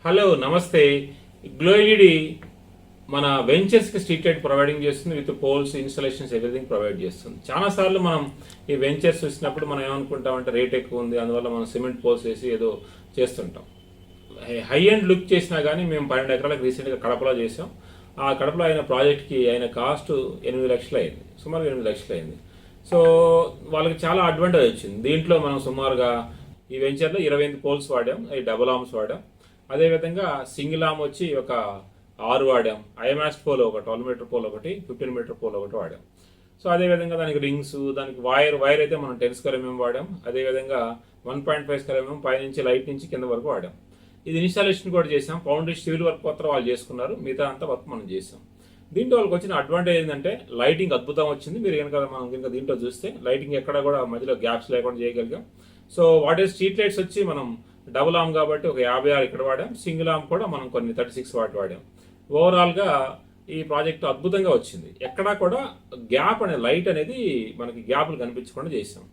Hello నమస్తే. Glow LED మన వెంచర్స్కి స్ట్రీట్ లైట్ ప్రొవైడింగ్ చేస్తుంది. With poles, installations, everything provide చేస్తుంది. చాలాసార్లు మనం ఈ వెంచర్స్ వచ్చినప్పుడు మనం ఏమనుకుంటామంటే రేట్ ఎక్కువ ఉంది, అందువల్ల మనం సిమెంట్ పోల్స్ వేసి ఏదో చేస్తుంటాం. హై అండ్ లుక్ చేసినా కానీ మేము 12 ఎకరాలకు రీసెంట్గా కడపలో చేసాం. ఆ కడపలో అయిన ప్రాజెక్ట్కి అయిన కాస్ట్ 8 లక్షలు అయింది, సుమారుగా 8 లక్షలు అయింది. సో వాళ్ళకి చాలా అడ్వాంటేజ్ వచ్చింది. దీంట్లో మనం సుమారుగా ఈ వెంచర్లో 28 పోల్స్ వాడాం, అవి డబుల్ ఆర్మ్స్ వాడాం. అదేవిధంగా సింగిల్ ఆర్మ్ వచ్చి ఒక 6 వాడాం. ఐమాస్ట్ పోల్ ఒక 12 మీటర్ పోల్ ఒకటి, 15 మీటర్ పోల్ ఒకటి వాడాం. సో అదేవిధంగా దానికి రింగ్స్, దానికి వైర్ అయితే మనం 10 స్క్వేర్ ఎంఎం వాడాం. అదేవిధంగా 1.5 స్క్వేర్ ఎంఎం పైనుంచి లైట్ నుంచి కింద వరకు వాడాం. ఇది ఇన్స్టాలేషన్ కూడా చేసాం. ఫౌండరీ సివిల్ వర్క్ మాత్రం వాళ్ళు చేసుకున్నారు, మిగతా అంతా వర్క్ మనం చేసాం. దీంట్లో వాళ్ళకి వచ్చిన అడ్వాంటేజ్ ఏంటంటే లైటింగ్ అద్భుతం వచ్చింది. మీరు కనుక దీంట్లో చూస్తే లైటింగ్ ఎక్కడ కూడా మధ్యలో గ్యాప్స్ లేకుండా చేయగలిగాం. సో వాటి స్ట్రీట్ లైట్స్ వచ్చి మనం డబుల్ ఆర్మ్ కాబట్టి ఒక 56 ఇక్కడ వాడాం. సింగిల్ ఆర్మ్ కూడా మనం కొన్ని 36 వాట్ వాడాం. ఓవరాల్గా ఈ ప్రాజెక్ట్ అద్భుతంగా వచ్చింది. ఎక్కడా కూడా గ్యాప్ అనే లైట్ అనేది మనకి గ్యాప్లు కనిపించకుండా చేసాం.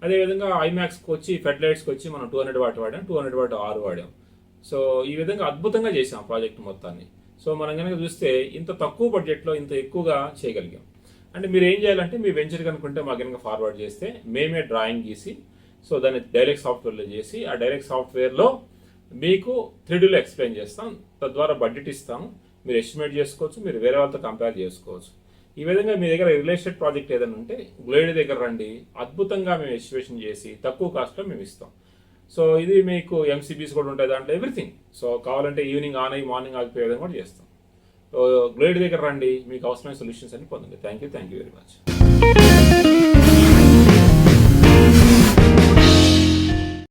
అదేవిధంగా ఐమాక్స్కి వచ్చి ఫెడ్ లైట్స్కి వచ్చి మనం 200 వాట్ వాడాం, 200 వాట్ 6 వాడాం. సో ఈ విధంగా అద్భుతంగా చేసాం ప్రాజెక్ట్ మొత్తాన్ని. సో మనం కనుక చూస్తే ఇంత తక్కువ బడ్జెట్లో ఇంత ఎక్కువగా చేయగలిగాం. అంటే మీరు ఏం చేయాలంటే మీ వెంచర్ కనుకుంటే మాకు కనుక ఫార్వర్డ్ చేస్తే మేమే డ్రాయింగ్ గీసి సో దాన్ని డైరెక్ట్ సాఫ్ట్వేర్లో చేసి ఆ డైరెక్ట్ సాఫ్ట్వేర్లో మీకు 3Dలో ఎక్స్ప్లెయిన్ చేస్తాం. తద్వారా బడ్జెట్ ఇస్తాము, మీరు ఎస్టిమేట్ చేసుకోవచ్చు, మీరు వేరే వాళ్ళతో కంపేర్ చేసుకోవచ్చు. ఈ విధంగా మీ దగ్గర రియల్ ఎస్టేట్ ప్రాజెక్ట్ ఏదైనా ఉంటే గ్లోయిడ్ దగ్గర రండి, అద్భుతంగా మేము ఎస్టిమేషన్ చేసి తక్కువ కాస్ట్లో మేము ఇస్తాం. సో ఇది మీకు ఎంసీబీస్ కూడా ఉంటాయి, దాంట్లో ఎవ్రీథింగ్. సో కావాలంటే ఈవినింగ్ ఆన్ అయ్యి మార్నింగ్ ఆగిపోయే విధంగా కూడా చేస్తాం. సో గ్లోయిడ్ దగ్గర రండి, మీకు అవసరమైన సొల్యూషన్స్ అన్ని పొందండి. Thank you very much.